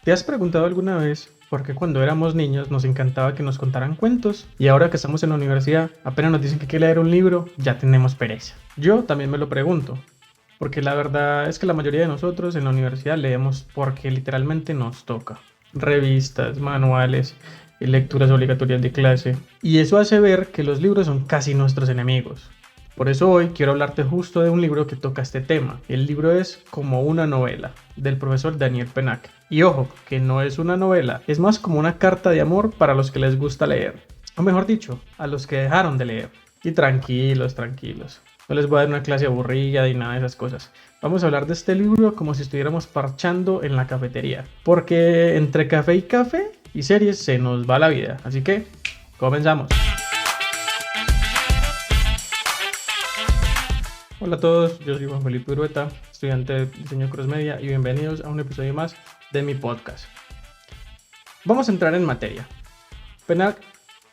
¿Te has preguntado alguna vez por qué cuando éramos niños nos encantaba que nos contaran cuentos y ahora que estamos en la universidad apenas nos dicen que hay que leer un libro, ya tenemos pereza? Yo también me lo pregunto, porque la verdad es que la mayoría de nosotros en la universidad leemos porque literalmente nos toca. Revistas, manuales, lecturas obligatorias de clase. Y eso hace ver que los libros son casi nuestros enemigos. Por eso hoy quiero hablarte justo de un libro que toca este tema. El libro es Como una novela, del profesor Daniel Pennac. Y ojo, que no es una novela, es más como una carta de amor para los que les gusta leer. O mejor dicho, a los que dejaron de leer. Y tranquilos, tranquilos. No les voy a dar una clase aburrida y nada de esas cosas. Vamos a hablar de este libro como si estuviéramos parchando en la cafetería. Porque entre café y series se nos va la vida. Así que, comenzamos. Hola a todos, yo soy Juan Felipe Urueta, estudiante de diseño cross media y bienvenidos a un episodio más de mi podcast. Vamos a entrar en materia. Pennac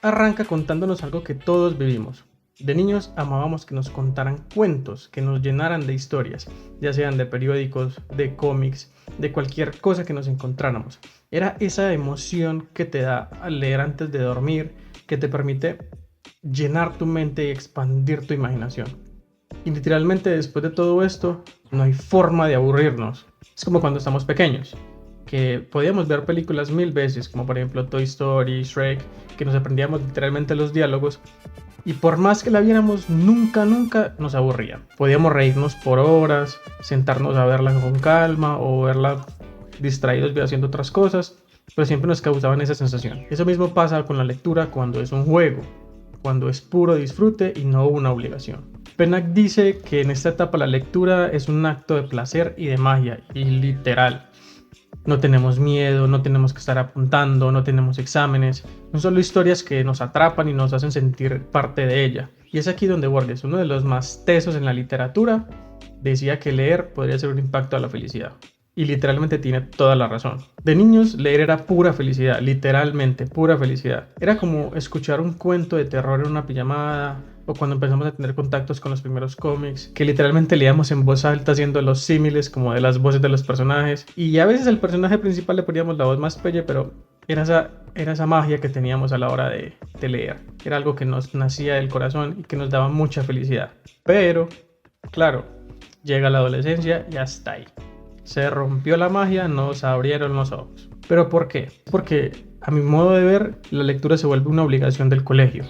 arranca contándonos algo que todos vivimos. De niños amábamos que nos contaran cuentos, que nos llenaran de historias, ya sean de periódicos, de cómics, de cualquier cosa que nos encontráramos. Era esa emoción que te da al leer antes de dormir, que te permite llenar tu mente y expandir tu imaginación. Y literalmente después de todo esto, no hay forma de aburrirnos. Es como cuando estamos pequeños, que podíamos ver películas 1000 veces, como por ejemplo Toy Story, Shrek, que nos aprendíamos literalmente los diálogos, y por más que la viéramos, nunca nos aburría. Podíamos reírnos por horas, sentarnos a verla con calma o verla distraídos haciendo otras cosas, pero siempre nos causaban esa sensación. Eso mismo pasa con la lectura cuando es un juego, cuando es puro disfrute y no una obligación. Pennac dice que en esta etapa la lectura es un acto de placer y de magia, y literal. No tenemos miedo, no tenemos que estar apuntando, no tenemos exámenes, son solo historias que nos atrapan y nos hacen sentir parte de ella. Y es aquí donde Borges, uno de los más tesos en la literatura, decía que leer podría ser un impacto a la felicidad. Y literalmente tiene toda la razón. De niños, leer era pura felicidad, literalmente pura felicidad. Era como escuchar un cuento de terror en una pijamada, o cuando empezamos a tener contactos con los primeros cómics, que literalmente leíamos en voz alta haciendo los símiles como de las voces de los personajes. Y a veces al personaje principal le poníamos la voz más pelle, pero era esa magia que teníamos a la hora de leer. Era algo que nos nacía del corazón y que nos daba mucha felicidad. Pero, claro, llega la adolescencia y hasta ahí. Se rompió la magia, nos abrieron los ojos. ¿Pero por qué? Porque a mi modo de ver, la lectura se vuelve una obligación del colegio.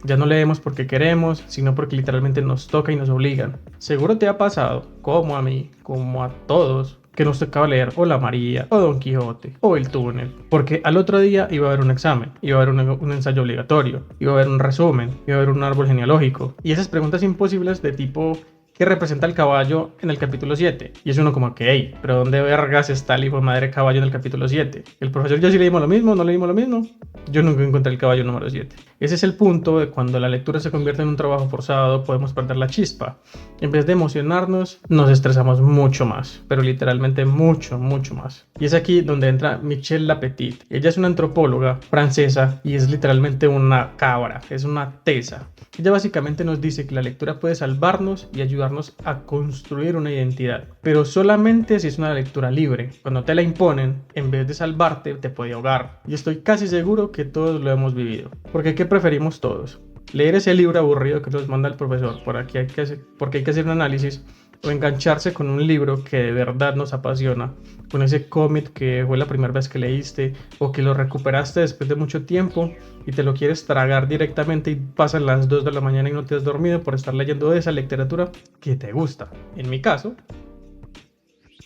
Ya no leemos porque queremos, sino porque literalmente nos toca y nos obligan. Seguro te ha pasado, como a mí, como a todos, que nos tocaba leer o La María, o Don Quijote, o El Túnel, porque al otro día iba a haber un examen, iba a haber un ensayo obligatorio, iba a haber un resumen, iba a haber un árbol genealógico, y esas preguntas imposibles de tipo ¿qué representa el caballo en el capítulo 7? Y es uno como que, hey, pero ¿dónde vergas está el hijo de madre caballo en el capítulo 7? El profesor, yo sí leímos lo mismo, no leímos lo mismo. Yo nunca encontré el caballo número 7. Ese es el punto de cuando la lectura se convierte en un trabajo forzado, podemos perder la chispa. En vez de emocionarnos, nos estresamos mucho más, pero literalmente mucho más. Y es aquí donde entra Michel Lapetit. Ella es una antropóloga francesa y es literalmente una cabra, es una tesa. Ella básicamente nos dice que la lectura puede salvarnos y ayudarnos a construir una identidad, pero solamente si es una lectura libre. Cuando te la imponen, en vez de salvarte, te puede ahogar. Y estoy casi seguro que todos lo hemos vivido. Porque ¿qué preferimos todos? Leer ese libro aburrido que nos manda el profesor porque hay que hacer un análisis, o engancharse con un libro que de verdad nos apasiona, con ese cómic que fue la primera vez que leíste o que lo recuperaste después de mucho tiempo y te lo quieres tragar directamente y pasan las 2 de la mañana y no te has dormido por estar leyendo de esa literatura que te gusta, en mi caso.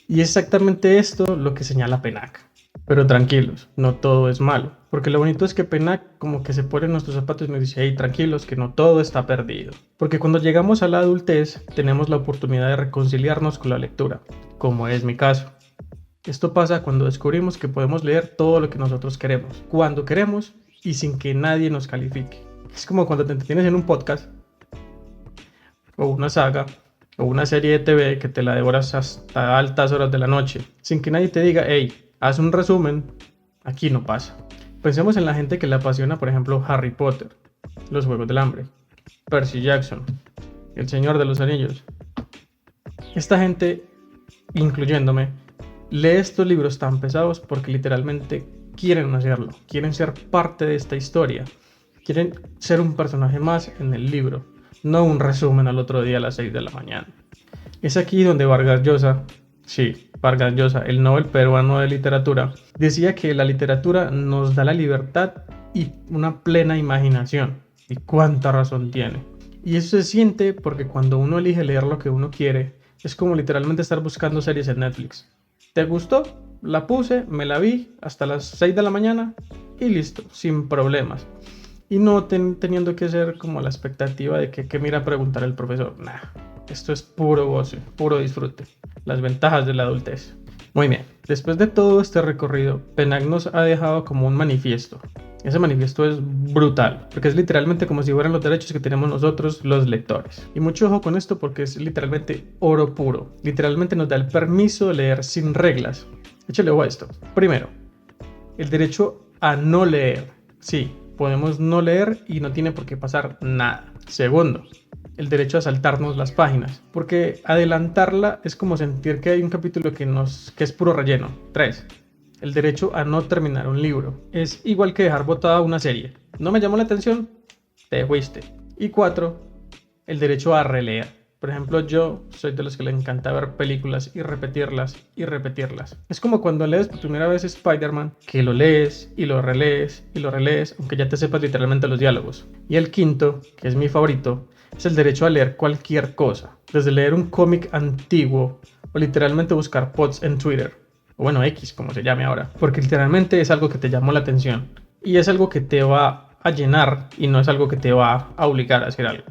Y es exactamente esto lo que señala Pennac. Pero tranquilos, no todo es malo, porque lo bonito es que Pennac como que se pone en nuestros zapatos y nos dice, hey, tranquilos, que no todo está perdido. Porque cuando llegamos a la adultez, tenemos la oportunidad de reconciliarnos con la lectura, como es mi caso. Esto pasa cuando descubrimos que podemos leer todo lo que nosotros queremos, cuando queremos y sin que nadie nos califique. Es como cuando te entretienes en un podcast, o una saga, o una serie de TV que te la devoras hasta altas horas de la noche, sin que nadie te diga, hey, haz un resumen. Aquí no pasa. Pensemos en la gente que le apasiona, por ejemplo, Harry Potter, Los Juegos del Hambre, Percy Jackson, El Señor de los Anillos. Esta gente, incluyéndome, lee estos libros tan pesados porque literalmente quieren hacerlo, quieren ser parte de esta historia, quieren ser un personaje más en el libro, no un resumen al otro día a las 6 de la mañana. Es aquí donde Vargas Llosa, sí, Vargas Llosa, el Nobel peruano de literatura, decía que la literatura nos da la libertad y una plena imaginación. Y cuánta razón tiene. Y eso se siente porque cuando uno elige leer lo que uno quiere, es como literalmente estar buscando series en Netflix. ¿Te gustó? La puse, me la vi hasta las 6 de la mañana y listo, sin problemas. Y no teniendo que ser como la expectativa de que me irá a preguntar el profesor. Nah, esto es puro goce, puro disfrute. Las ventajas de la adultez. Muy bien, después de todo este recorrido, Penach nos ha dejado como un manifiesto. Ese manifiesto es brutal, porque es literalmente como si fueran los derechos que tenemos nosotros los lectores. Y mucho ojo con esto porque es literalmente oro puro. Literalmente nos da el permiso de leer sin reglas. Échale ojo a esto. Primero, el derecho a no leer. Sí, podemos no leer y no tiene por qué pasar nada. Segundo, el derecho a saltarnos las páginas, porque adelantarla es como sentir que hay un capítulo que es puro relleno. 3. El derecho a no terminar un libro. Es igual que dejar botada una serie. ¿No me llamó la atención? Te fuiste. Y 4. El derecho a releer. Por ejemplo, yo soy de los que le encanta ver películas y repetirlas y repetirlas. Es como cuando lees por primera vez Spider-Man, que lo lees y lo relees y lo relees, aunque ya te sepas literalmente los diálogos. Y el quinto, que es mi favorito, es el derecho a leer cualquier cosa. Desde leer un cómic antiguo o literalmente buscar posts en Twitter. O bueno, X, como se llame ahora. Porque literalmente es algo que te llamó la atención. Y es algo que te va a llenar y no es algo que te va a obligar a hacer algo.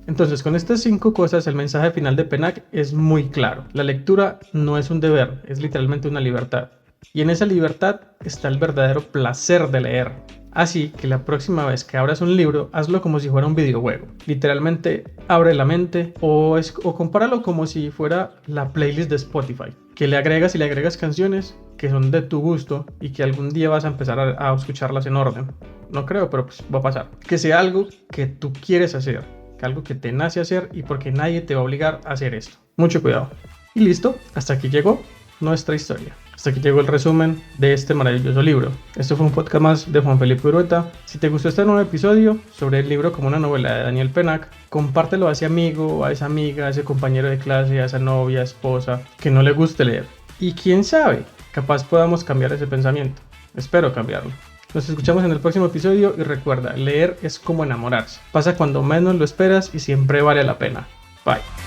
Entonces, con estas 5 cosas, el mensaje final de Penach es muy claro. La lectura no es un deber, es literalmente una libertad. Y en esa libertad está el verdadero placer de leer. Así que la próxima vez que abras un libro, hazlo como si fuera un videojuego. Literalmente, abre la mente o compáralo como si fuera la playlist de Spotify. Que le agregas y le agregas canciones que son de tu gusto y que algún día vas a empezar a escucharlas en orden. No creo, pero pues va a pasar. Que sea algo que tú quieres hacer. Algo que te nace hacer y porque nadie te va a obligar a hacer esto. Mucho cuidado. Y listo, hasta aquí llegó nuestra historia. Hasta aquí llegó el resumen de este maravilloso libro. Esto fue un podcast más de Juan Felipe Urueta. Si te gustó este nuevo episodio sobre el libro como una novela de Daniel Penach, compártelo a ese amigo, a esa amiga, a ese compañero de clase, a esa novia, esposa que no le guste leer. Y quién sabe, capaz podamos cambiar ese pensamiento. Espero cambiarlo. Nos escuchamos en el próximo episodio y recuerda, leer es como enamorarse. Pasa cuando menos lo esperas y siempre vale la pena. Bye.